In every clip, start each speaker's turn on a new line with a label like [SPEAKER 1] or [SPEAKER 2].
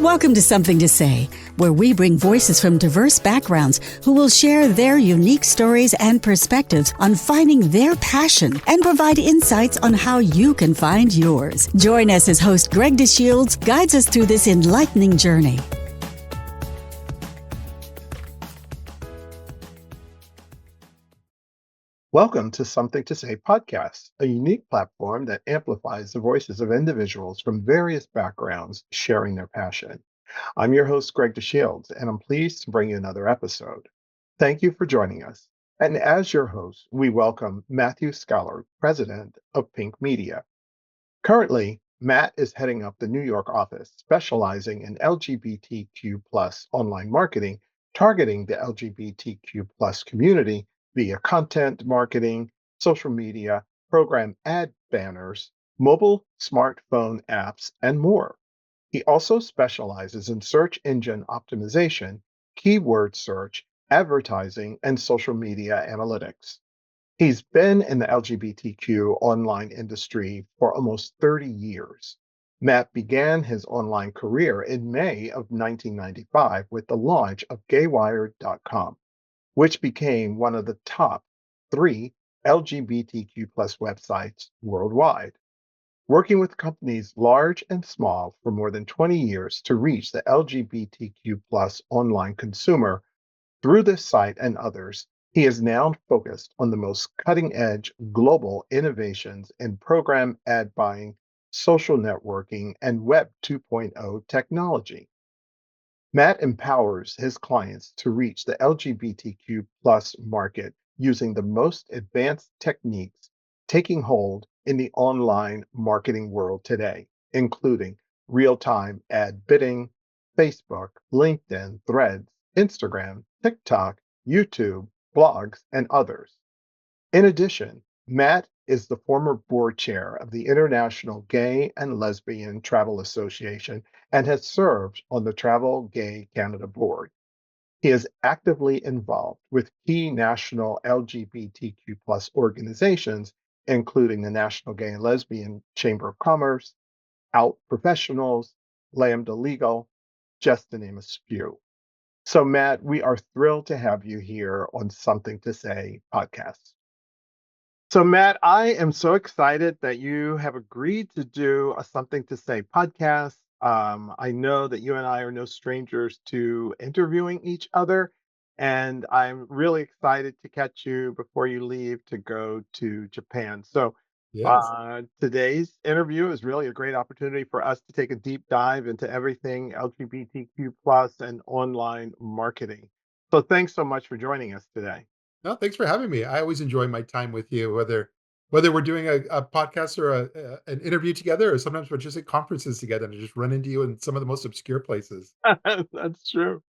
[SPEAKER 1] Welcome to Something to Say, where we bring voices from diverse backgrounds who will share their unique stories and perspectives on finding their passion and provide insights on how you can find yours. Join us as host Greg DeShields guides us through this enlightening journey.
[SPEAKER 2] Welcome to Something to Say podcast, a unique platform that amplifies the voices of individuals from various backgrounds sharing their passion. I'm your host, Greg DeShields, and I'm pleased to bring you another episode. Thank you for joining us. And as your host, we welcome Matthew Skallerud, president of Pink Media. Currently, Matt is heading up the New York office, specializing in LGBTQ plus online marketing, targeting the LGBTQ plus community via content marketing, social media, program ad banners, mobile smartphone apps, and more. He also specializes in search engine optimization, keyword search, advertising, and social media analytics. He's been in the LGBTQ online industry for almost 30 years. Matt began his online career in May of 1995 with the launch of gaywired.com, which became one of the top 3 LGBTQ plus websites worldwide, working with companies large and small for more than 20 years to reach the LGBTQ plus online consumer. Through this site and others, he is now focused on the most cutting edge global innovations in program ad buying, social networking, and Web 2.0 technology. Matt empowers his clients to reach the LGBTQ plus market using the most advanced techniques taking hold in the online marketing world today, including real-time ad bidding, Facebook, LinkedIn, Threads, Instagram, TikTok, YouTube, blogs, and others. In addition, Matt is the former board chair of the International Gay and Lesbian Travel Association and has served on the Travel Gay Canada board. He is actively involved with key national LGBTQ plus organizations, including the National Gay and Lesbian Chamber of Commerce, Out Professionals, Lambda Legal, just to name a few. So, Matt, we are thrilled to have you here on Something to Say podcast. So, Matt, I am so excited that you have agreed to do a Something to Say podcast. I know that you and I are no strangers to interviewing each other, and I'm really excited to catch you before you leave to go to Japan. So,
[SPEAKER 3] Yes.
[SPEAKER 2] today's interview is really a great opportunity for us to take a deep dive into everything LGBTQ plus and online marketing. So, thanks so much for joining us today.
[SPEAKER 3] No, thanks for having me. I always enjoy my time with you, whether we're doing a podcast or an interview together, or sometimes we're just at conferences together and I just run into you in some of the most obscure places.
[SPEAKER 2] That's true.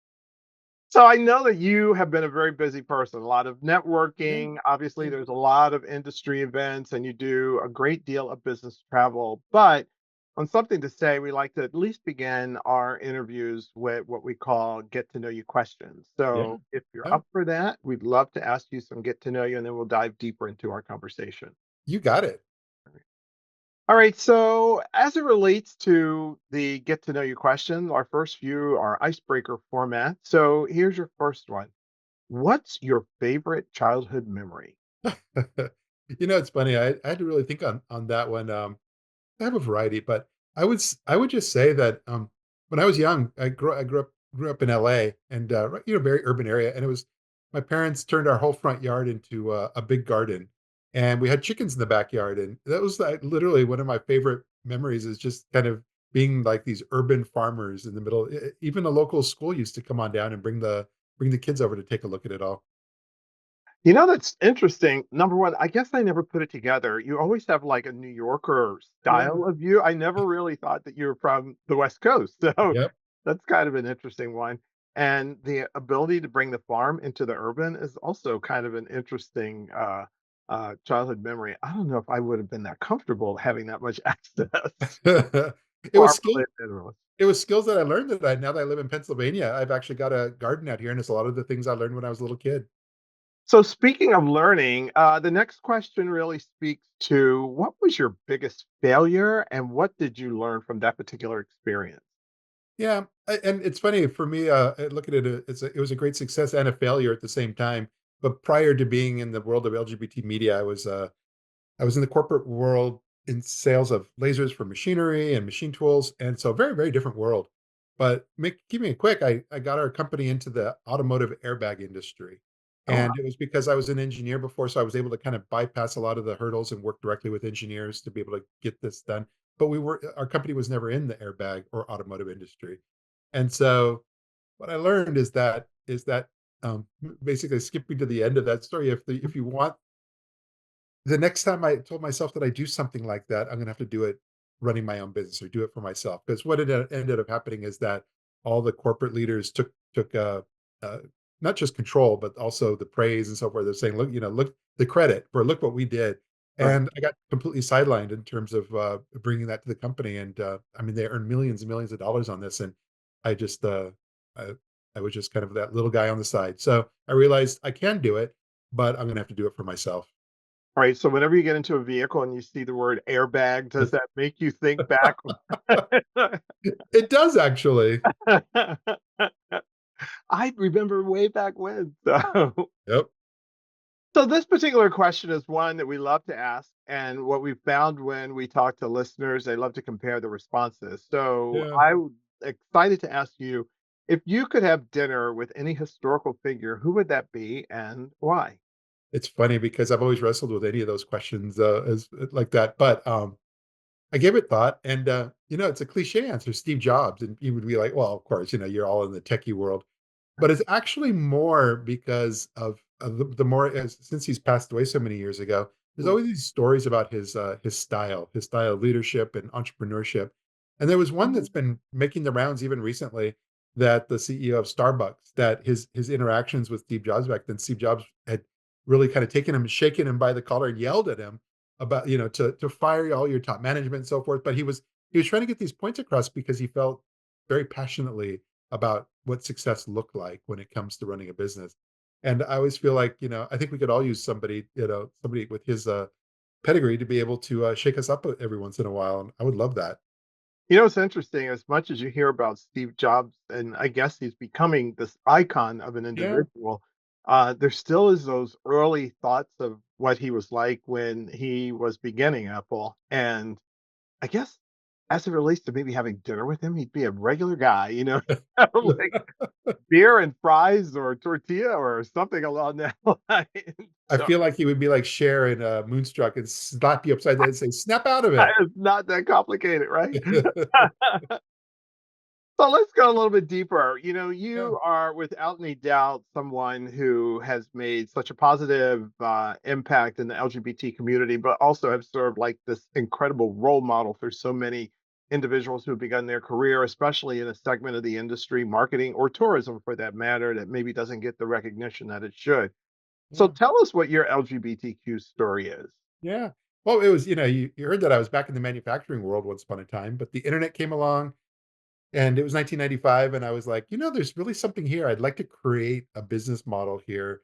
[SPEAKER 2] So I know that you have been a very busy person, a lot of
[SPEAKER 3] Yeah,
[SPEAKER 2] networking. Obviously,
[SPEAKER 3] yeah,
[SPEAKER 2] there's a lot of industry events and you do a great deal of business travel. But on Something to Say, we like to at least begin our interviews with what we call get to know you questions.
[SPEAKER 3] yeah.
[SPEAKER 2] So if you're
[SPEAKER 3] Oh,
[SPEAKER 2] up for that, we'd love to ask you some get to know you and then we'll dive deeper into our conversation.
[SPEAKER 3] you got it.
[SPEAKER 2] All right. So, as it relates to the get to know you question, our first few are icebreaker format. So, here's your first one. What's your favorite childhood memory?
[SPEAKER 3] It's funny. I had to really think on that one. I have a variety, but I would just say that when I was young, I grew up in LA and very urban area, and it was my parents turned our whole front yard into a big garden, and we had chickens in the backyard, and that was like literally one of my favorite memories is just kind of being like these urban farmers in the middle. Even a local school used to come on down and bring the kids over to take a look at it all.
[SPEAKER 2] That's interesting. Number one, I guess I never put it together. You always have like a New Yorker
[SPEAKER 3] Yeah.
[SPEAKER 2] style of you. I never really thought that you were from the West Coast. So,
[SPEAKER 3] Yep.
[SPEAKER 2] that's kind of an interesting one. And the ability to bring the farm into the urban is also kind of an interesting childhood memory. I don't know if I would have been that comfortable having that much access.
[SPEAKER 3] It was skill
[SPEAKER 2] Farm-related animals.
[SPEAKER 3] It was skills that I learned that now that I live in Pennsylvania, I've actually got a garden out here, and it's a lot of the things I learned when I was a little kid.
[SPEAKER 2] So speaking of learning, the next question really speaks to what was your biggest failure and what did you learn from that particular experience?
[SPEAKER 3] Yeah, And it's funny for me, I look at it, it was a great success and a failure at the same time. But prior to being in the world of LGBT media, I was in the corporate world in sales of lasers for machinery and machine tools, and so very, very different world. But keeping it quick, I got our company into the automotive airbag industry,
[SPEAKER 2] Oh, wow.
[SPEAKER 3] and it was because I was an engineer before, so I was able to kind of bypass a lot of the hurdles and work directly with engineers to be able to get this done. But our company was never in the airbag or automotive industry, and so what I learned is that basically skipping to the end of that story, if you want the next time I told myself that I do something like that, I'm gonna have to do it running my own business or do it for myself. Because what ended up happening is that all the corporate leaders took uh, not just control, but also the praise and so forth. They're saying, "Look, look the credit for look what we did."
[SPEAKER 2] Right.
[SPEAKER 3] And I got completely sidelined in terms of bringing that to the company. And I mean, they earned millions and millions of dollars on this, and I just I, I was just kind of that little guy on the side. So I realized I can do it, but I'm gonna have to do it for myself.
[SPEAKER 2] All right. So whenever you get into a vehicle and you see the word airbag, does that make you think back?
[SPEAKER 3] It does actually.
[SPEAKER 2] I remember way back when. So,
[SPEAKER 3] Yep.
[SPEAKER 2] so this particular question is one that we love to ask. And what we found when we talk to listeners, they love to compare the responses. So
[SPEAKER 3] Yeah.
[SPEAKER 2] I'm excited to ask you if you could have dinner with any historical figure, who would that be and why?
[SPEAKER 3] It's funny because I've always wrestled with any of those questions, as like that, but, I gave it thought and, it's a cliche answer, Steve Jobs, and you would be like, "Well, of course, you're all in the techie world." But it's actually more because of the more as since he's passed away so many years ago, there's
[SPEAKER 2] Mm.
[SPEAKER 3] always these stories about his style of leadership and entrepreneurship. And there was one that's been making the rounds even recently that the CEO of Starbucks, that his interactions with Steve Jobs back then, Steve Jobs had really kind of taken him, shaken him by the collar and yelled at him about, to fire all your top management and so forth. But he was trying to get these points across because he felt very passionately about what success looked like when it comes to running a business. And I always feel like, I think we could all use somebody with his pedigree to be able to shake us up every once in a while. And I would love that.
[SPEAKER 2] It's interesting as much as you hear about Steve Jobs, and I guess he's becoming this icon of an
[SPEAKER 3] Yeah.
[SPEAKER 2] individual, there still is those early thoughts of what he was like when he was beginning Apple. And I guess as it relates to maybe having dinner with him, he'd be a regular guy, like beer and fries or tortilla or something along that line.
[SPEAKER 3] I
[SPEAKER 2] So
[SPEAKER 3] feel like he would be like Cher in Moonstruck and slap you upside the head and say, snap out of it.
[SPEAKER 2] it's not that complicated, right? So let's go a little bit deeper.
[SPEAKER 3] Yeah.
[SPEAKER 2] You are without any doubt someone who has made such a positive impact in the LGBT community, but also have served like this incredible role model for so many individuals who have begun their career, especially in a segment of the industry, marketing or tourism for that matter, that maybe doesn't get the recognition that it should. So
[SPEAKER 3] Yeah.
[SPEAKER 2] tell us what your LGBTQ story is.
[SPEAKER 3] Yeah. Well, it was, you heard that I was back in the manufacturing world once upon a time, but the internet came along. And it was 1995, and I was like, there's really something here. I'd like to create a business model here,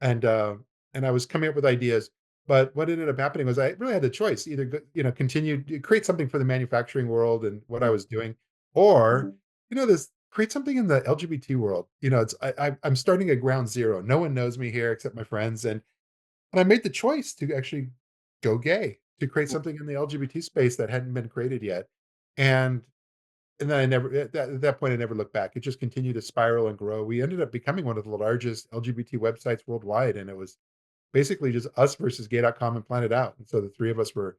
[SPEAKER 3] and and I was coming up with ideas. But what ended up happening was I really had a choice: either continue to create something for the manufacturing world and what I was doing, or this create something in the LGBT world. It's I'm starting at ground zero. No one knows me here except my friends, and I made the choice to actually go gay to create something in the LGBT space that hadn't been created yet, and then I never at that point, I never looked back. It just continued to spiral and grow. We ended up becoming one of the largest LGBT websites worldwide, and it was basically just us versus gay.com and Planet Out. And so the 3 of us were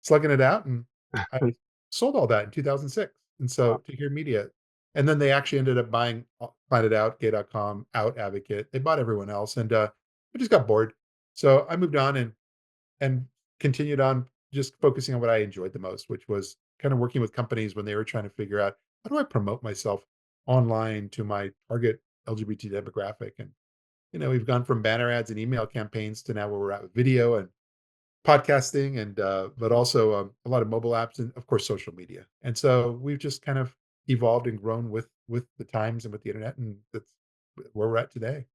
[SPEAKER 3] slugging it out, and I sold all that in 2006. And so to Hear Media, and then they actually ended up buying Planet Out, gay.com, Out Advocate. They bought everyone else, and I just got bored. So I moved on and continued on just focusing on what I enjoyed the most, which was kind of working with companies when they were trying to figure out how do I promote myself online to my target LGBT demographic. And we've gone from banner ads and email campaigns to now where we're at with video and podcasting, and but also a lot of mobile apps and of course social media. And so we've just kind of evolved and grown with the times and with the internet, and that's where we're at today.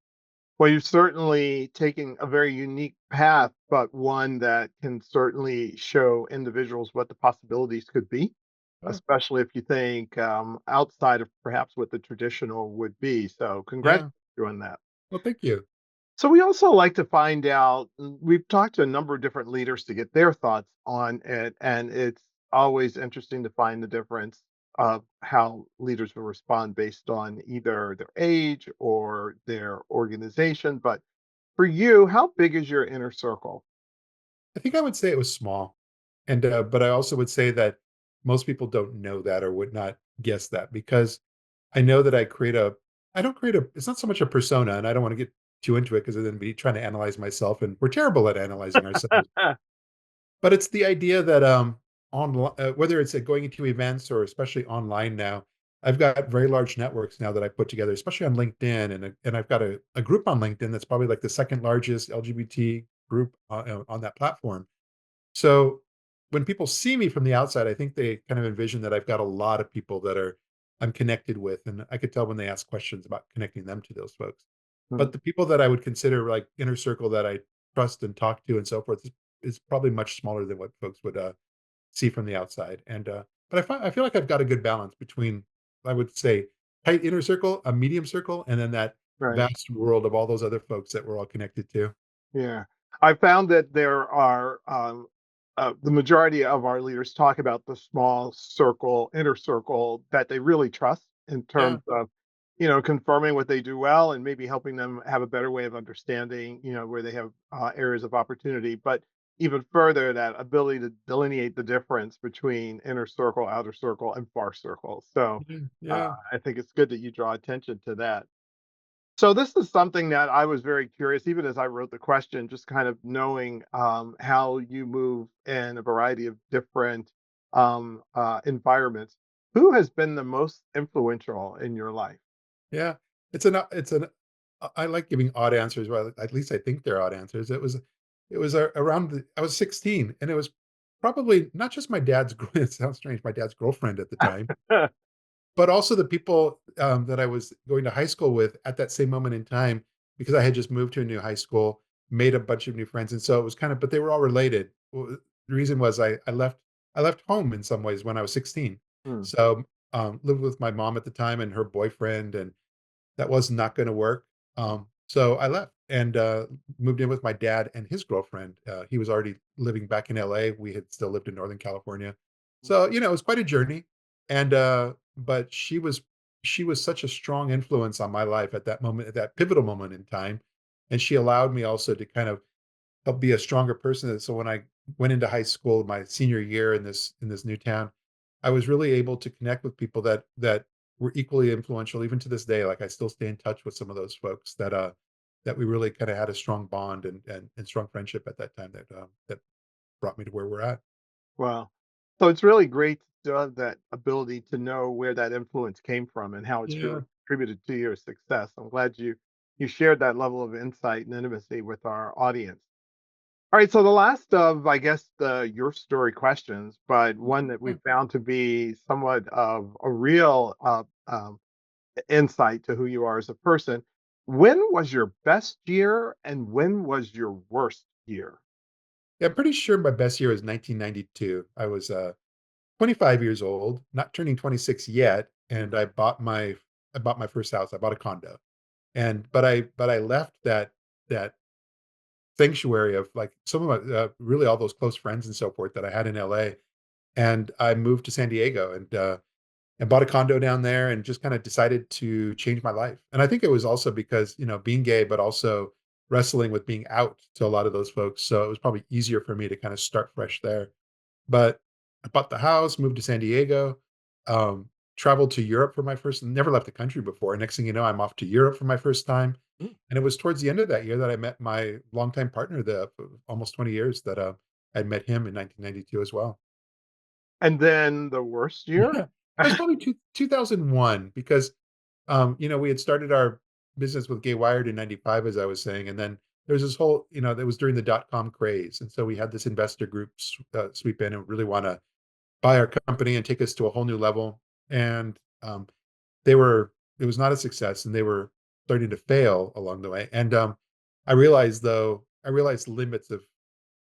[SPEAKER 2] Well, you've certainly taken a very unique path, but one that can certainly show individuals what the possibilities could be.
[SPEAKER 3] Oh,
[SPEAKER 2] especially if you think outside of perhaps what the traditional would be. So, congrats
[SPEAKER 3] yeah.
[SPEAKER 2] on doing that.
[SPEAKER 3] Well, thank you.
[SPEAKER 2] So, we also like to find out, we've talked to a number of different leaders to get their thoughts on it, and it's always interesting to find the difference of how leaders will respond based on either their age or their organization. But for you, how big is your inner circle?
[SPEAKER 3] I think I would say it was small. And, but I also would say that most people don't know that or would not guess that because I know that I don't create it's not so much a persona, and I don't want to get too into it because then be trying to analyze myself, and we're terrible at analyzing ourselves. But it's the idea that whether it's going into events or especially online now, I've got very large networks now that I put together, especially on LinkedIn, and I've got a group on LinkedIn that's probably like the second largest LGBT group on that platform. So when people see me from the outside, I think they kind of envision that I've got a lot of people that I'm connected with, and I could tell when they ask questions about connecting them to those folks.
[SPEAKER 2] Hmm.
[SPEAKER 3] But the people that I would consider like inner circle that I trust and talk to and so forth is probably much smaller than what folks would see from the outside. And but I feel like I've got a good balance between I would say tight inner circle, a medium circle, and then that
[SPEAKER 2] Right.
[SPEAKER 3] vast world of all those other folks that we're all connected to.
[SPEAKER 2] Yeah. I found that there are, the majority of our leaders talk about the small circle, inner circle that they really trust in
[SPEAKER 3] Yeah.
[SPEAKER 2] terms of, confirming what they do well and maybe helping them have a better way of understanding, where they have areas of opportunity. But even further, that ability to delineate the difference between inner circle, outer circle, and far circle. So
[SPEAKER 3] Yeah. Yeah.
[SPEAKER 2] I think it's good that you draw attention to that. So this is something that I was very curious, even as I wrote the question, just kind of knowing how you move in a variety of different environments. Who has been the most influential in your life?
[SPEAKER 3] Yeah. It's an I like giving odd answers, well, at least I think they're odd answers. It was around I was 16 and it was probably not just my dad's it sounds strange, my dad's girlfriend at the time, but also the people that I was going to high school with at that same moment in time because I had just moved to a new high school, made a bunch of new friends. And so it was kind of, but they were all related. The reason was I left home in some ways when I was 16.
[SPEAKER 2] Hmm.
[SPEAKER 3] So lived with my mom at the time and her boyfriend, and that was not gonna work. So I left and, moved in with my dad and his girlfriend. He was already living back in LA. We had still lived in Northern California. So, it was quite a journey. And, but she was such a strong influence on my life at that moment, at that pivotal moment in time. And she allowed me also to kind of help be a stronger person. So when I went into high school, my senior year in this new town, I was really able to connect with people that were equally influential even to this day. Like I still stay in touch with some of those folks that we really kind of had a strong bond and strong friendship at that time that brought me to where we're at.
[SPEAKER 2] Well, so it's really great to have that ability to know where that influence came from and how it's really
[SPEAKER 3] Yeah.
[SPEAKER 2] contributed to your success. I'm glad you shared that level of insight and intimacy with our audience. All right, so the last of, I guess, the your story questions, but one that we
[SPEAKER 3] Yeah.
[SPEAKER 2] found to be somewhat of a real insight to who you are as a person. When was your best year and when was your worst year?
[SPEAKER 3] Yeah, I'm pretty sure my best year was 1992. I was 25 years old, not turning 26 yet, and I bought my first house. I bought a condo. And but I left that sanctuary of like some of my really all those close friends and so forth that I had in LA, and I moved to San Diego and bought a condo down there and just kind of decided to change my life. And I think it was also because, being gay, but also wrestling with being out to a lot of those folks. So it was probably easier for me to kind of start fresh there. But I bought the house, moved to San Diego, um, traveled to Europe for my first never left the country before. Next thing you know, I'm off to Europe for my first time.
[SPEAKER 2] Mm.
[SPEAKER 3] And it was towards the end of that year that I met my longtime partner, the almost 20 years that I'd met him in 1992 as well.
[SPEAKER 2] And then the worst year?
[SPEAKER 3] Yeah. It was probably 2001 because, we had started our business with Gay Wired in 95, as I was saying. And then there's this whole, that was during the dot-com craze. And so we had this investor group sweep in and really want to buy our company and take us to a whole new level. And they were, it was not a success and they were starting to fail along the way. And I realized the limits of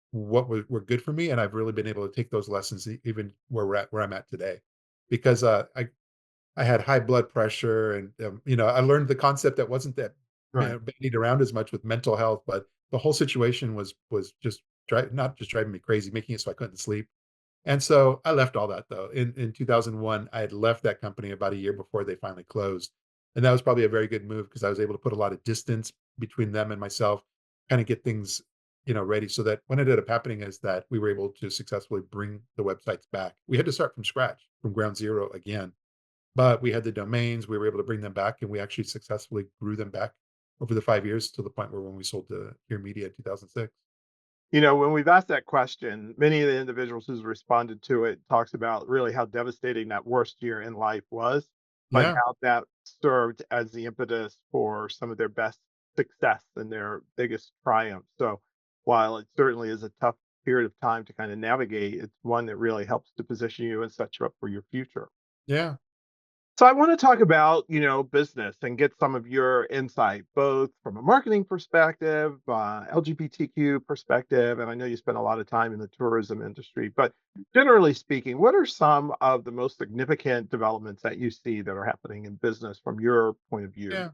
[SPEAKER 3] what were good for me. And I've really been able to take those lessons even where I'm at today. because I had high blood pressure, and I learned the concept that wasn't that
[SPEAKER 2] Right.
[SPEAKER 3] bandied around as much with mental health, but the whole situation was just not just driving me crazy, making it so I couldn't sleep. And so I left all that though. In 2001, I had left that company about a year before they finally closed. And that was probably a very good move because I was able to put a lot of distance between them and myself, kind of get things, ready so that what ended up happening is that we were able to successfully bring the websites back. We had to start from scratch, from ground zero again, but we had the domains, we were able to bring them back, and we actually successfully grew them back over the 5 years to the point where when we sold to Here Media in 2006.
[SPEAKER 2] When we've asked that question, many of the individuals who's responded to it talks about really how devastating that worst year in life was, but
[SPEAKER 3] Yeah.
[SPEAKER 2] how that served as the impetus for some of their best success and their biggest triumph. So while it certainly is a tough period of time to kind of navigate, it's one that really helps to position you and set you up for your future.
[SPEAKER 3] Yeah.
[SPEAKER 2] So I want to talk about, business and get some of your insight, both from a marketing perspective, LGBTQ perspective, and I know you spend a lot of time in the tourism industry. But generally speaking, what are some of the most significant developments that you see that are happening in business from your point of view?
[SPEAKER 3] Yeah.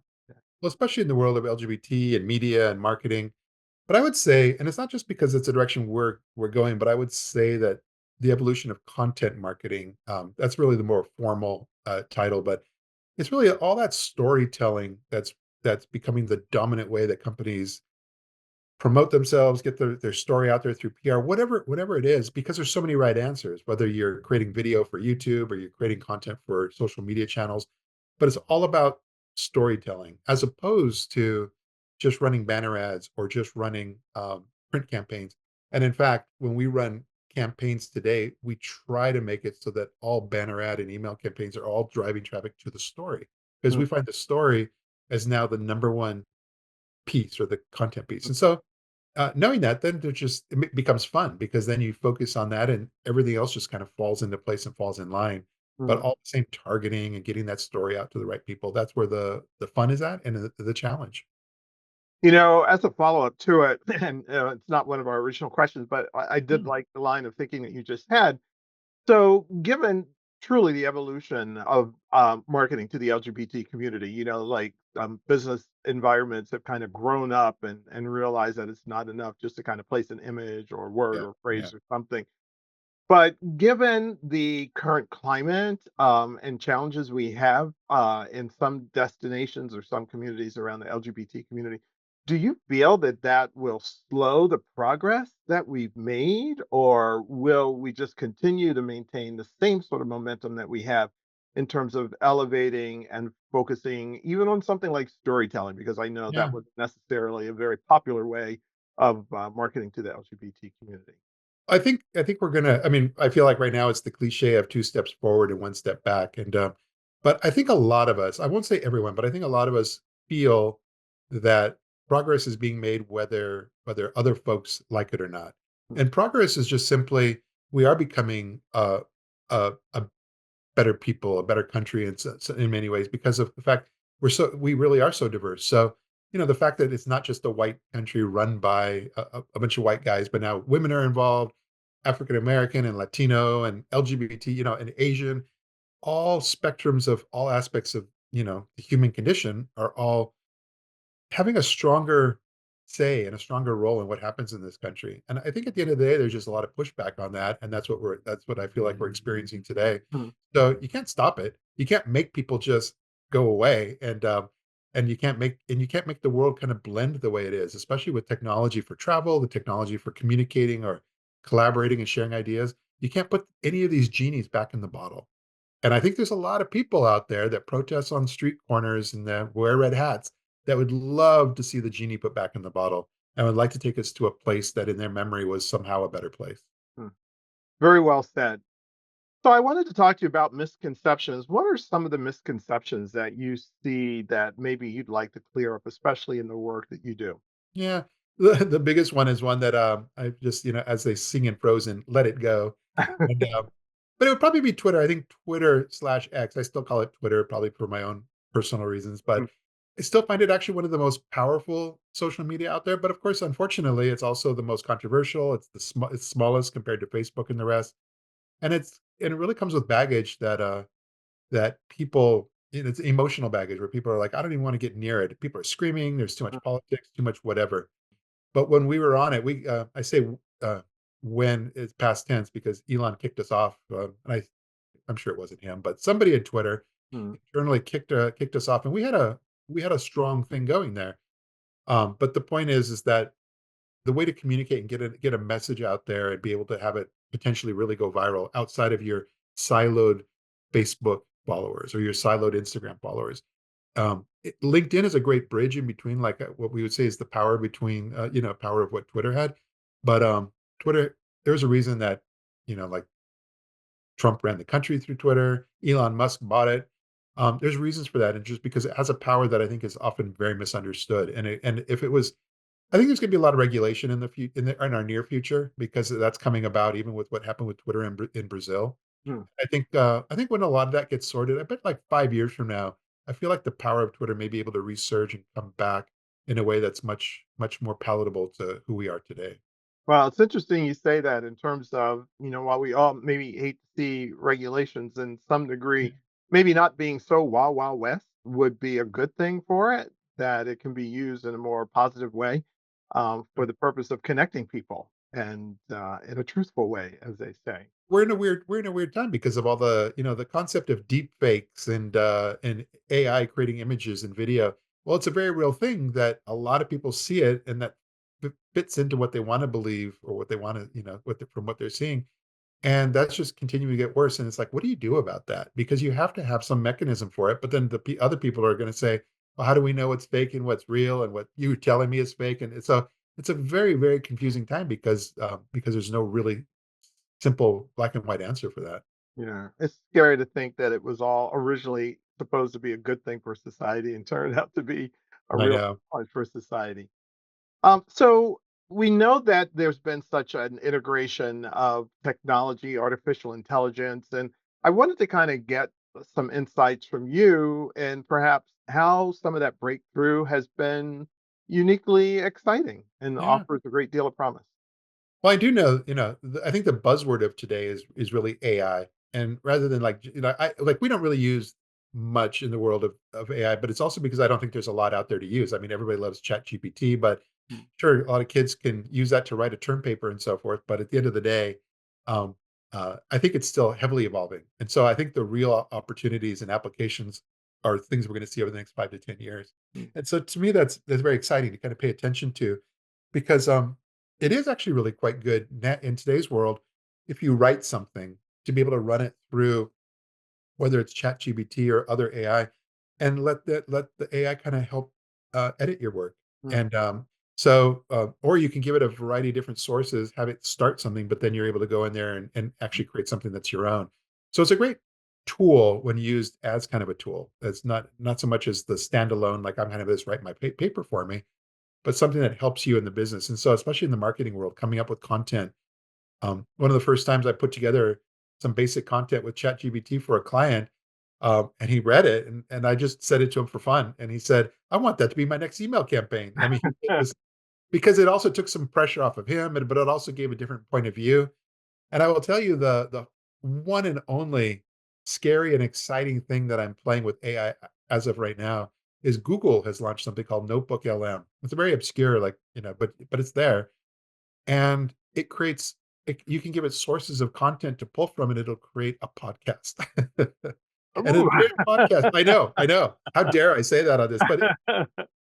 [SPEAKER 3] Well, especially in the world of LGBT and media and marketing. But I would say, and it's not just because it's a direction we're going, but I would say that the evolution of content marketing, that's really the more formal title, but it's really all that storytelling that's becoming the dominant way that companies promote themselves, get their story out there through PR, whatever it is, because there's so many right answers, whether you're creating video for YouTube or you're creating content for social media channels, but it's all about storytelling as opposed to just running banner ads or just running print campaigns. And in fact, when we run campaigns today, we try to make it so that all banner ad and email campaigns are all driving traffic to the story because
[SPEAKER 2] Mm,
[SPEAKER 3] we find the story as now the number one piece or the content piece. And so knowing that, then becomes fun because then you focus on that and everything else just kind of falls into place and falls in line. But
[SPEAKER 2] mm.
[SPEAKER 3] all the same targeting and getting that story out to the right people, that's where the fun is at and the challenge.
[SPEAKER 2] As a follow-up to it, and it's not one of our original questions, but I did
[SPEAKER 3] Mm,
[SPEAKER 2] like the line of thinking that you just had. So, given truly the evolution of marketing to the LGBT community, like business environments have kind of grown up and realized that it's not enough just to kind of place an image or word
[SPEAKER 3] yeah,
[SPEAKER 2] or
[SPEAKER 3] yeah,
[SPEAKER 2] phrase or something. But given the current climate and challenges we have in some destinations or some communities around the LGBT community, do you feel that that will slow the progress that we've made, or will we just continue to maintain the same sort of momentum that we have in terms of elevating and focusing even on something like storytelling? Because I know that
[SPEAKER 3] yeah.
[SPEAKER 2] was necessarily a very popular way of marketing to the LGBT community.
[SPEAKER 3] I think we're gonna. I mean, I feel like right now it's the cliche of two steps forward and one step back, and but I think a lot of us, I won't say everyone, but I think a lot of us feel that progress is being made whether other folks like it or not.
[SPEAKER 2] Mm,
[SPEAKER 3] And progress is just simply we are becoming a better people, a better country in many ways because of the fact we really are so diverse. So, the fact that it's not just a white country run by a bunch of white guys, but now women are involved, African American and Latino and LGBT, and Asian, all spectrums of all aspects of, the human condition are all having a stronger say and a stronger role in what happens in this country. And I think at the end of the day, there's just a lot of pushback on that. And that's what I feel like we're experiencing today.
[SPEAKER 2] mm.
[SPEAKER 3] So you can't stop it. You can't make people just go away. And you can't make the world kind of blend the way it is, especially with technology for travel, the technology for communicating or collaborating and sharing ideas. You can't put any of these genies back in the bottle. And I think there's a lot of people out there that protest on street corners and that wear red hats that would love to see the genie put back in the bottle and would like to take us to a place that in their memory was somehow a better place.
[SPEAKER 2] Mm. Very well said. So I wanted to talk to you about misconceptions. What are some of the misconceptions that you see that maybe you'd like to clear up, especially in the work that you do?
[SPEAKER 3] Yeah. The biggest one is one that I just, as they sing in Frozen, let it go. And but it would probably be Twitter. I think Twitter/X. I still call it Twitter, probably for my own personal reasons,
[SPEAKER 2] Mm,
[SPEAKER 3] but I still find it actually one of the most powerful social media out there. But of course, unfortunately, it's also the most controversial. It's it's smallest compared to Facebook and the rest. And it really comes with baggage that people, it's emotional baggage where people are like, I don't even want to get near it. People are screaming. There's too much politics, too much whatever. But when we were on it, I say uh, when it's past tense because Elon kicked us off, and I'm sure it wasn't him, but somebody at Twitter
[SPEAKER 2] Mm.
[SPEAKER 3] internally kicked us off, and we had a strong thing going there. But the point is that the way to communicate and get a message out there and be able to have it potentially really go viral outside of your siloed Facebook followers or your siloed Instagram followers. LinkedIn is a great bridge in between, like what we would say is the power between, power of what Twitter had. But Twitter, there's a reason that, like Trump ran the country through Twitter, Elon Musk bought it. There's reasons for that, and just because it has a power that I think is often very misunderstood. And if it was, I think there's going to be a lot of regulation in our near future because that's coming about even with what happened with Twitter in Brazil.
[SPEAKER 2] Mm.
[SPEAKER 3] I think when a lot of that gets sorted, I bet like 5 years from now, I feel like the power of Twitter may be able to resurge and come back in a way that's much much more palatable to who we are today.
[SPEAKER 2] Well, it's interesting you say that in terms of, while we all maybe hate to see regulations in some degree, maybe not being so wild, wild west would be a good thing for it, that it can be used in a more positive way for the purpose of connecting people and in a truthful way, as they say.
[SPEAKER 3] We're in a weird time because of all the concept of deep fakes and AI creating images and video. Well, it's a very real thing that a lot of people see it and that fits into what they want to believe or what they want to, from what they're seeing. And that's just continuing to get worse. And it's like, what do you do about that? Because you have to have some mechanism for it. But then other people are going to say, well, how do we know what's fake and what's real and what you're telling me is fake? And it's a very, very confusing time because there's no really simple black and white answer for that.
[SPEAKER 2] It's scary to think that it was all originally supposed to be a good thing for society and turned out to be a
[SPEAKER 3] I
[SPEAKER 2] real
[SPEAKER 3] know.
[SPEAKER 2] challenge for society. So we know that there's been such an integration of technology, artificial intelligence, and I wanted to kind of get some insights from you and perhaps how some of that breakthrough has been uniquely exciting and
[SPEAKER 3] Yeah.
[SPEAKER 2] offers a great deal of promise.
[SPEAKER 3] Well, I do know, I think the buzzword of today is really AI. And rather than like, we don't really use much in the world of AI, but it's also because I don't think there's a lot out there to use. I mean, everybody loves Chat GPT, but
[SPEAKER 2] Mm.
[SPEAKER 3] sure, a lot of kids can use that to write a term paper and so forth. But at the end of the day, um, I think it's still heavily evolving. And so I think the real opportunities and applications are things we're going to see over the next 5 to 10 years.
[SPEAKER 2] Mm.
[SPEAKER 3] And so to me, that's very exciting to kind of pay attention to because it is actually really quite good in today's world if you write something to be able to run it through whether it's ChatGPT or other AI, and let the AI kind of help edit your work.
[SPEAKER 2] Mm.
[SPEAKER 3] And or you can give it a variety of different sources, have it start something, but then you're able to go in there and actually create something that's your own. So it's a great tool when used as kind of a tool. It's not so much as the standalone, like I'm kind of this write my paper for me, but something that helps you in the business. And so, especially in the marketing world, coming up with content. One of the first times I put together some basic content with ChatGPT for a client, and he read it, and I just said it to him for fun, and he said, "I want that to be my next email campaign." I mean, it was because it also took some pressure off of him, but it also gave a different point of view. And I will tell you the one and only scary and exciting thing that I'm playing with AI as of right now is Google has launched something called Notebook LM. It's a very obscure, like, but it's there. And you can give it sources of content to pull from, and it'll create a podcast. And
[SPEAKER 2] Ooh.
[SPEAKER 3] it'll create a podcast. I know. How dare I say that on this? But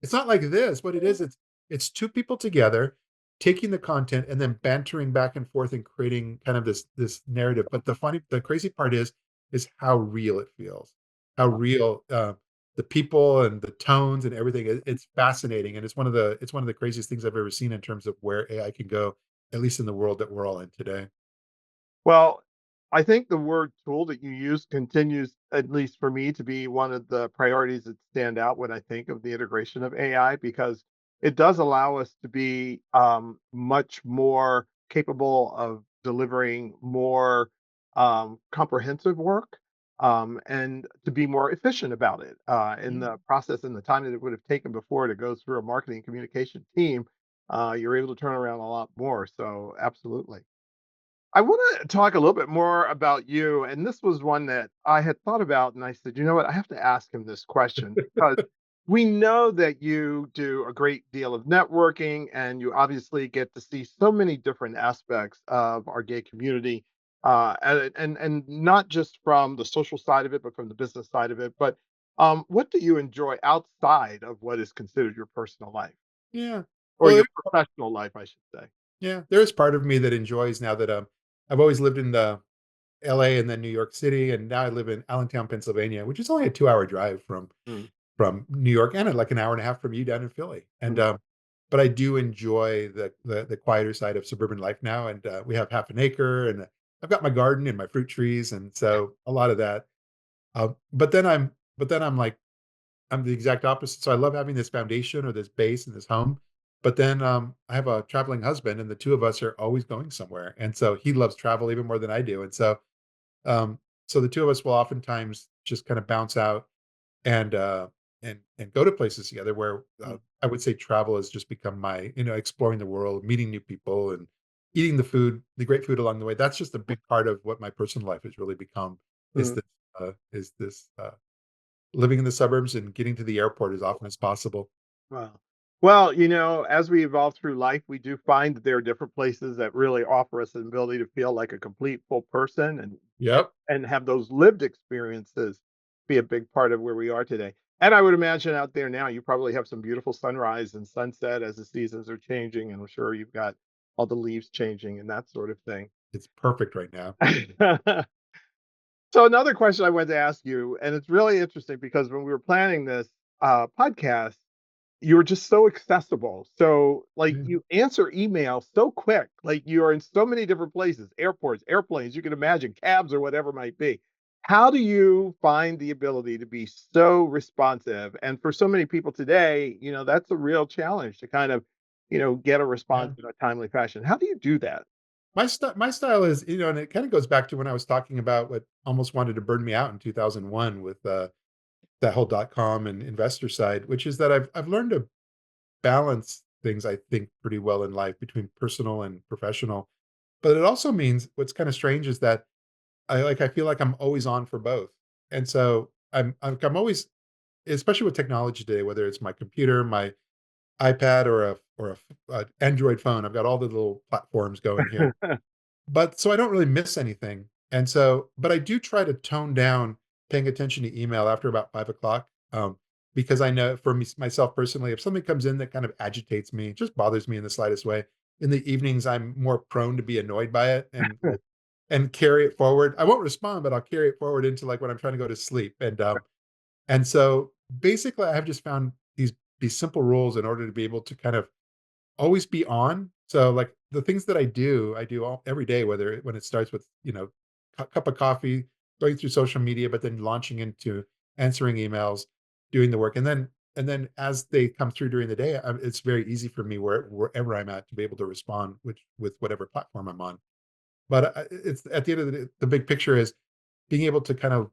[SPEAKER 3] it's not like this. What it is, it's two people together taking the content and then bantering back and forth and creating kind of this narrative. But the crazy part is how real it feels, how real the people and the tones and everything. It's fascinating, and it's one of the craziest things I've ever seen in terms of where AI can go, at least in the world that we're all in today.
[SPEAKER 2] Well, I think the word tool that you use continues, at least for me, to be one of the priorities that stand out when I think of the integration of AI, because it does allow us to be much more capable of delivering more comprehensive work and to be more efficient about it in
[SPEAKER 3] Yeah.
[SPEAKER 2] the process and the time that it would have taken before to go through a marketing communication team. You're able to turn around a lot more. So, absolutely. I want to talk a little bit more about you. And this was one that I had thought about. And I said, you know what? I have to ask him this question because we know that you do a great deal of networking and you obviously get to see so many different aspects of our gay community. And not just from the social side of it, but from the business side of it. But what do you enjoy outside of what is considered your personal life
[SPEAKER 3] Yeah.
[SPEAKER 2] or
[SPEAKER 3] Well,
[SPEAKER 2] your professional life, I should say?
[SPEAKER 3] yeah, there is part of me that enjoys now that, I've always lived in the LA and then New York City, and now I live in Allentown, Pennsylvania, which is only a 2-hour drive
[SPEAKER 2] Mm,
[SPEAKER 3] from New York and like an hour and a half from you down in Philly. And,
[SPEAKER 2] mm,
[SPEAKER 3] but I do enjoy the quieter side of suburban life now, and, we have half an acre, and I've got my garden and my fruit trees, and so a lot of that. But then I'm like I'm the exact opposite. So I love having this foundation or this base and this home. But then I have a traveling husband, and the two of us are always going somewhere. And so he loves travel even more than I do. And um, so the two of us will oftentimes just kind of bounce out and and go to places together where
[SPEAKER 2] mm,
[SPEAKER 3] I would say travel has just become my exploring the world, meeting new people, and eating the food, the great food along the way. That's just a big part of what my personal life has really become. Is
[SPEAKER 2] mm.
[SPEAKER 3] this living in the suburbs and getting to the airport as often as possible.
[SPEAKER 2] Wow. Well, as we evolve through life, we do find that there are different places that really offer us an ability to feel like a complete full person and
[SPEAKER 3] Yep.
[SPEAKER 2] and have those lived experiences be a big part of where we are today. And I would imagine out there now, you probably have some beautiful sunrise and sunset as the seasons are changing, and I'm sure you've got all the leaves changing and that sort of thing.
[SPEAKER 3] It's perfect right now.
[SPEAKER 2] So another question I wanted to ask you, and it's really interesting because when we were planning this podcast, you were just so accessible. So, like,
[SPEAKER 3] Yeah.
[SPEAKER 2] you answer email so quick. Like, you are in so many different places, airports, airplanes, you can imagine, cabs or whatever it might be. How do you find the ability to be so responsive? And for so many people today, that's a real challenge to kind of, get a
[SPEAKER 3] Yeah.
[SPEAKER 2] response in a timely fashion. How do you do that?
[SPEAKER 3] My style is, and it kind of goes back to when I was talking about what almost wanted to burn me out in 2001 with that whole dot com and investor side, which is that I've learned to balance things I think pretty well in life between personal and professional. But it also means what's kind of strange is that I feel like I'm always on for both. And so I'm always, especially with technology today, whether it's my computer, my iPad, or a Android phone. I've got all the little platforms going here. But so I don't really miss anything. And so, but I do try to tone down paying attention to email after about 5 o'clock. Because I know for me myself personally, if something comes in that kind of agitates me, just bothers me in the slightest way, in the evenings I'm more prone to be annoyed by it and carry it forward. I won't respond, but I'll carry it forward into like when I'm trying to go to sleep. And so basically I have just found these simple rules in order to be able to kind of always be on. So, like, the things that I do all every day, when it starts with, cup of coffee, going through social media, but then launching into answering emails, doing the work, and then as they come through during the day, it's very easy for me wherever I'm at to be able to respond with whatever platform I'm on. But it's at the end of the day, the big picture is being able to kind of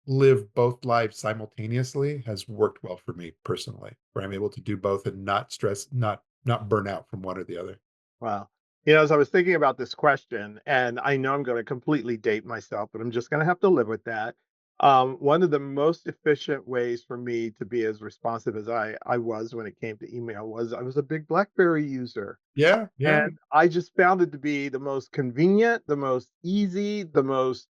[SPEAKER 3] live both lives simultaneously has worked well for me personally, where I'm able to do both and not stress, not burn out from one or the other.
[SPEAKER 2] Wow. As I was thinking about this question, and I know I'm going to completely date myself, but I'm just going to have to live with that. One of the most efficient ways for me to be as responsive as I was when it came to email was I was a big BlackBerry user.
[SPEAKER 3] Yeah, yeah,
[SPEAKER 2] And I just found it to be the most convenient, the most easy, the most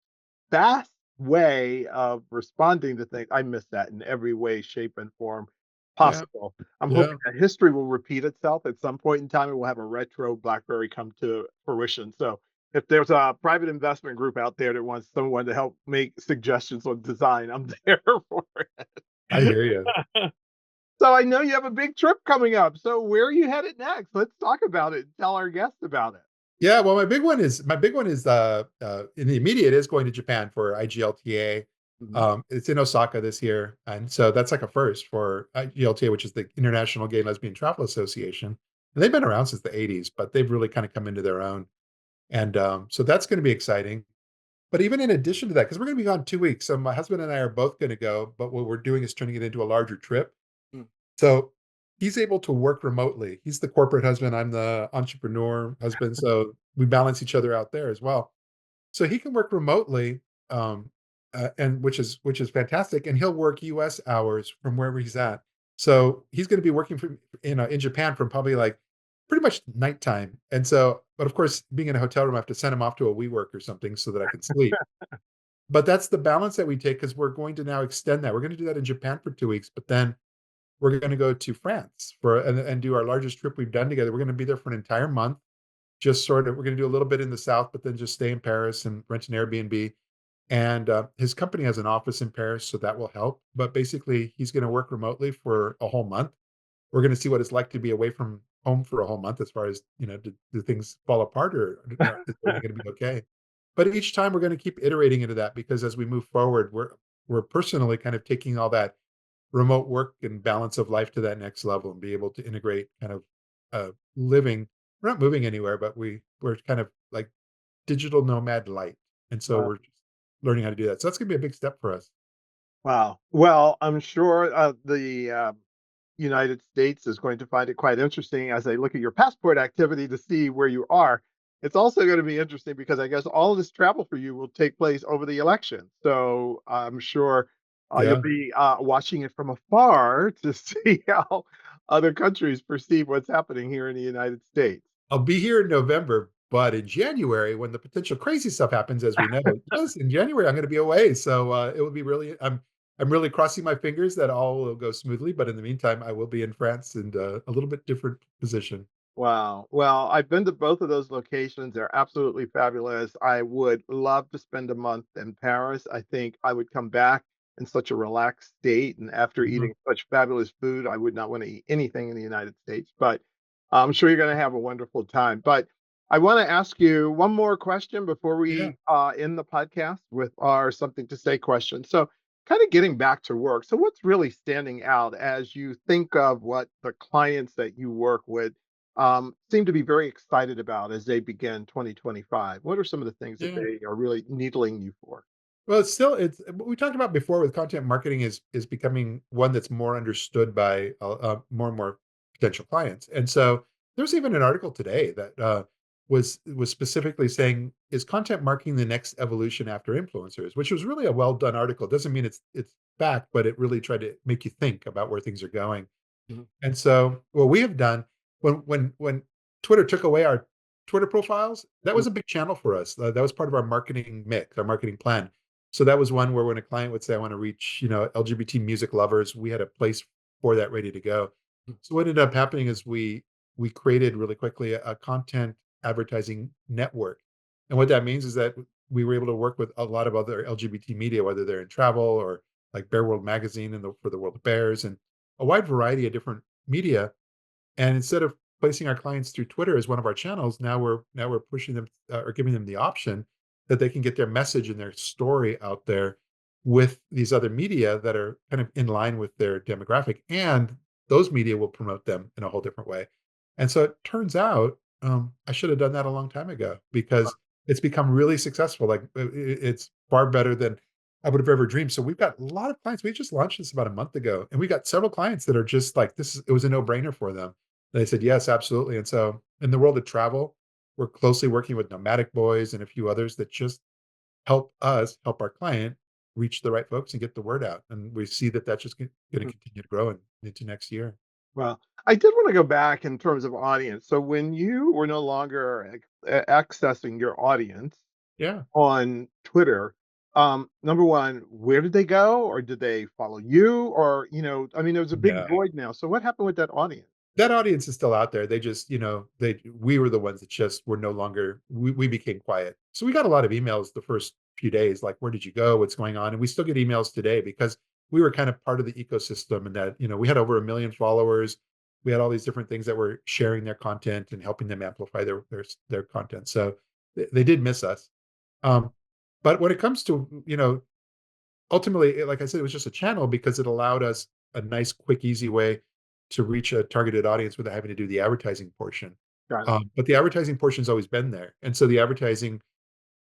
[SPEAKER 2] fast way of responding to things. I miss that in every way, shape, and form
[SPEAKER 3] yeah,
[SPEAKER 2] possible. I'm
[SPEAKER 3] yeah.
[SPEAKER 2] hoping that history will repeat itself at some point in time and we'll have a retro BlackBerry come to fruition. So if there's a private investment group out there that wants someone to help make suggestions on design, I'm there for
[SPEAKER 3] I hear you.
[SPEAKER 2] it. So I know you have a big trip coming up. So where are you headed next? Let's talk about it and tell our guests about it.
[SPEAKER 3] Yeah, well, my big one is, in the immediate is going to Japan for IGLTA.
[SPEAKER 2] Mhm.
[SPEAKER 3] It's in Osaka this year, and so that's like a first for IGLTA, which is the International Gay and Lesbian Travel Association. And they've been around since the '80s, but they've really kind of come into their own. And so that's going to be exciting. But even in addition to that, because we're going to be gone 2 weeks, so my husband and I are both going to go. But what we're doing is turning it into a larger trip.
[SPEAKER 2] Mm.
[SPEAKER 3] So he's able to work remotely. He's the corporate husband, I'm the entrepreneur husband, so we balance each other out there as well. So he can work remotely, um, and which is fantastic, and he'll work US hours from wherever he's at. So he's gonna be working from in Japan from probably, like, pretty much nighttime, and so but of course, being in a hotel room, I have to send him off to a WeWork or something so that I can sleep. But that's the balance that we take because 'cause we're going to now extend that. We're gonna do that in Japan for 2 weeks, but then we're gonna go to France for and do our largest trip we've done together. We're gonna be there for an entire month, just sort of we're gonna do a little bit in the South, but then just stay in Paris and rent an Airbnb. And, his company has an office in Paris, so that will help. But basically, he's gonna work remotely for a whole month. We're gonna see what it's like to be away from home for a whole month as far as, do things fall apart or is everything gonna be okay? But each time we're gonna keep iterating into that because as we move forward, we're personally kind of taking all that remote work and balance of life to that next level and be able to integrate kind of, living we're not moving anywhere, but we're kind of like digital nomad light, and so
[SPEAKER 2] Wow.
[SPEAKER 3] we're just learning how to do that. So that's gonna be a big step for us.
[SPEAKER 2] Wow. Well, I'm sure the United States is going to find it quite interesting as they look at your passport activity to see where you are. It's also going to be interesting because I guess all of this travel for you will take place over the election. So I'm sure you'll
[SPEAKER 3] Yeah.
[SPEAKER 2] be watching it from afar to see how other countries perceive what's happening here in the United States.
[SPEAKER 3] I'll be here in November, but in January, when the potential crazy stuff happens, as we know, yes, in January, I'm gonna be away, so, it will be really I'm really crossing my fingers that all will go smoothly, but in the meantime, I will be in France and, a little bit different position.
[SPEAKER 2] Wow. Well, I've been to both of those locations. They're absolutely fabulous. I would love to spend a month in Paris. I think I would come back in such a relaxed state. And after
[SPEAKER 3] Mhm.
[SPEAKER 2] eating such fabulous food, I would not want to eat anything in the United States. But I'm sure you're going to have a wonderful time. But I want to ask you one more question before
[SPEAKER 3] Yeah,
[SPEAKER 2] we end the podcast with our something to say question. So, kind of getting back to work. So, what's really standing out as you think of what the clients that you work with? Seem to be very excited about as they begin 2025. What are some of the things that
[SPEAKER 3] yeah.
[SPEAKER 2] they are really needling you for?
[SPEAKER 3] Well, it's what we talked about before with content marketing is becoming one that's more understood by more and more potential clients. And so there's even an article today that was specifically saying, is content marketing the next evolution after influencers? Which was really a well done article. It doesn't mean it's fact, but it really tried to make you think about where things are going.
[SPEAKER 2] Mhm.
[SPEAKER 3] And so what we have done when Twitter took away our Twitter profiles, that
[SPEAKER 2] Mm.
[SPEAKER 3] was a big channel for us. That was part of our marketing mix, our marketing plan. So that was one where when a client would say, "I want to reach, LGBT music lovers," we had a place for that ready to go. So what ended up happening is we created really quickly a content advertising network. And what that means is that we were able to work with a lot of other LGBT media, whether they're in travel or like Bear World Magazine and for the World of Bears and a wide variety of different media. And instead of placing our clients through Twitter as one of our channels, now we're pushing them or giving them the option that they can get their message and their story out there with these other media that are kind of in line with their demographic, and those media will promote them in a whole different way. And so it turns out I should have done that a long time ago because it's become really successful. Like it's far better than I would have ever dreamed. So we've got a lot of clients. We just launched this about a month ago, and we got several clients that are just like this. It was a no brainer for them. They said, "Yes, absolutely." And so in the world of travel, we're closely working with Nomadic Boys and a few others that just help us help our client reach the right folks and get the word out. And we see that that's just going to continue to grow into next year.
[SPEAKER 2] Well, I did want to go back in terms of audience. So when you were no longer accessing your audience
[SPEAKER 3] Yeah.
[SPEAKER 2] on Twitter, number one, where did they go, or did they follow you, or I mean, there's a big
[SPEAKER 3] No.
[SPEAKER 2] void now. So what happened with that audience?
[SPEAKER 3] That audience is still out there. They just, we were the ones that just were no longer we became quiet. So we got a lot of emails the first few days, like, where did you go? What's going on? And we still get emails today because we were kind of part of the ecosystem and that, we had over 1 million followers. We had all these different things that were sharing their content and helping them amplify their content. So they did miss us. Um, but when it comes to, ultimately, like I said, it was just a channel because it allowed us a nice, quick, easy way to reach a targeted audience without having to do the advertising portion.
[SPEAKER 2] Got it.
[SPEAKER 3] But the advertising portion's always been there. And so the advertising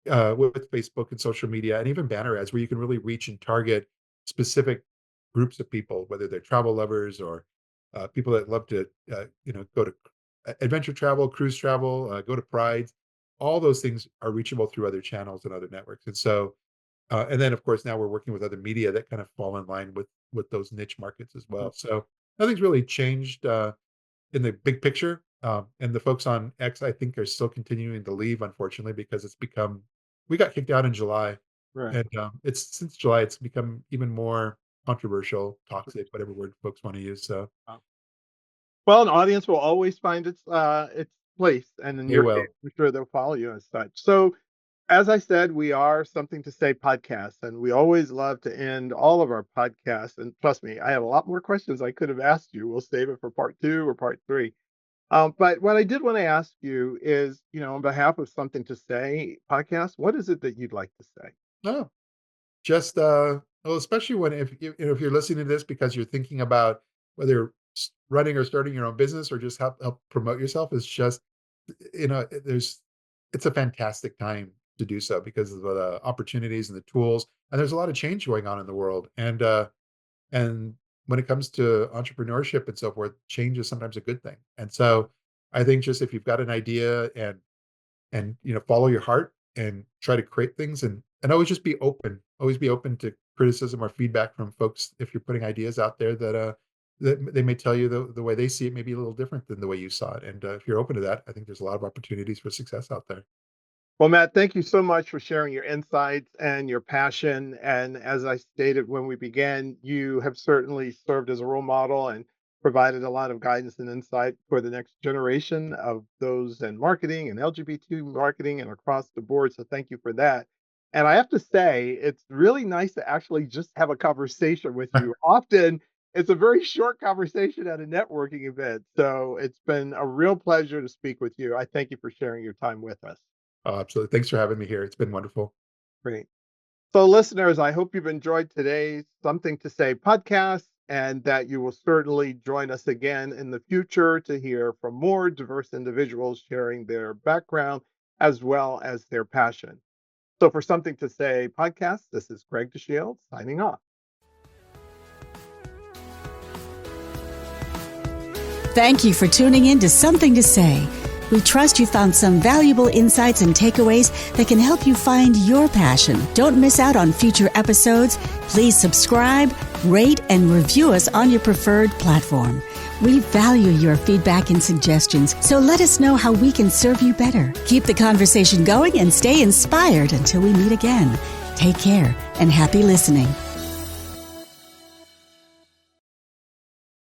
[SPEAKER 3] with Facebook and social media and even banner ads where you can really reach and target specific groups of people, whether they're travel lovers or people that love to, go to adventure travel, cruise travel, go to prides. All those things are reachable through other channels and other networks. And so, and then of course now we're working with other media that kind of fall in line with those niche markets as well. So nothing's really changed in the big picture. And the folks on X, I think, are still continuing to leave, unfortunately, because we got kicked out in July.
[SPEAKER 2] Right.
[SPEAKER 3] And it's since July, it's become even more controversial, toxic, whatever word folks want to use. So
[SPEAKER 2] Well, an audience will always find its place, and in
[SPEAKER 3] they
[SPEAKER 2] your case,
[SPEAKER 3] will.
[SPEAKER 2] I'm sure they'll follow you as such. So, as I said, we are Something to Say podcast, and we always love to end all of our podcasts. And trust me, I have a lot more questions I could have asked you. We'll save it for part two or part three. But what I did want to ask you is, on behalf of Something to Say podcast, what is it that you'd like to say?
[SPEAKER 3] No, just well, especially when if you're listening to this because you're thinking about whether running or starting your own business or just help promote yourself, is just there's it's a fantastic time to do so because of the opportunities and the tools, and there's a lot of change going on in the world, and when it comes to entrepreneurship and so forth, change is sometimes a good thing. And so I think just if you've got an idea and follow your heart and try to create things, and always be open to criticism or feedback from folks if you're putting ideas out there that they may tell you the way they see it may be a little different than the way you saw it. And if you're open to that, I think there's a lot of opportunities for success out there.
[SPEAKER 2] Well, Matt, thank you so much for sharing your insights and your passion. And as I stated when we began, you have certainly served as a role model and provided a lot of guidance and insight for the next generation of those in marketing and LGBT marketing and across the board. So thank you for that. And I have to say, it's really nice to actually just have a conversation with you. Often it's a very short conversation at a networking event. So it's been a real pleasure to speak with you. I thank you for sharing your time with us.
[SPEAKER 3] Oh, absolutely. Thanks for having me here. It's been wonderful.
[SPEAKER 2] Great. So, listeners, I hope you've enjoyed today's Something to Say podcast and that you will certainly join us again in the future to hear from more diverse individuals sharing their background as well as their passion. So, for Something to Say podcast, this is Greg DeShields signing off.
[SPEAKER 1] Thank you for tuning in to Something to Say. We trust you found some valuable insights and takeaways that can help you find your passion. Don't miss out on future episodes. Please subscribe, rate, and review us on your preferred platform. We value your feedback and suggestions, so let us know how we can serve you better. Keep the conversation going and stay inspired until we meet again. Take care and happy listening.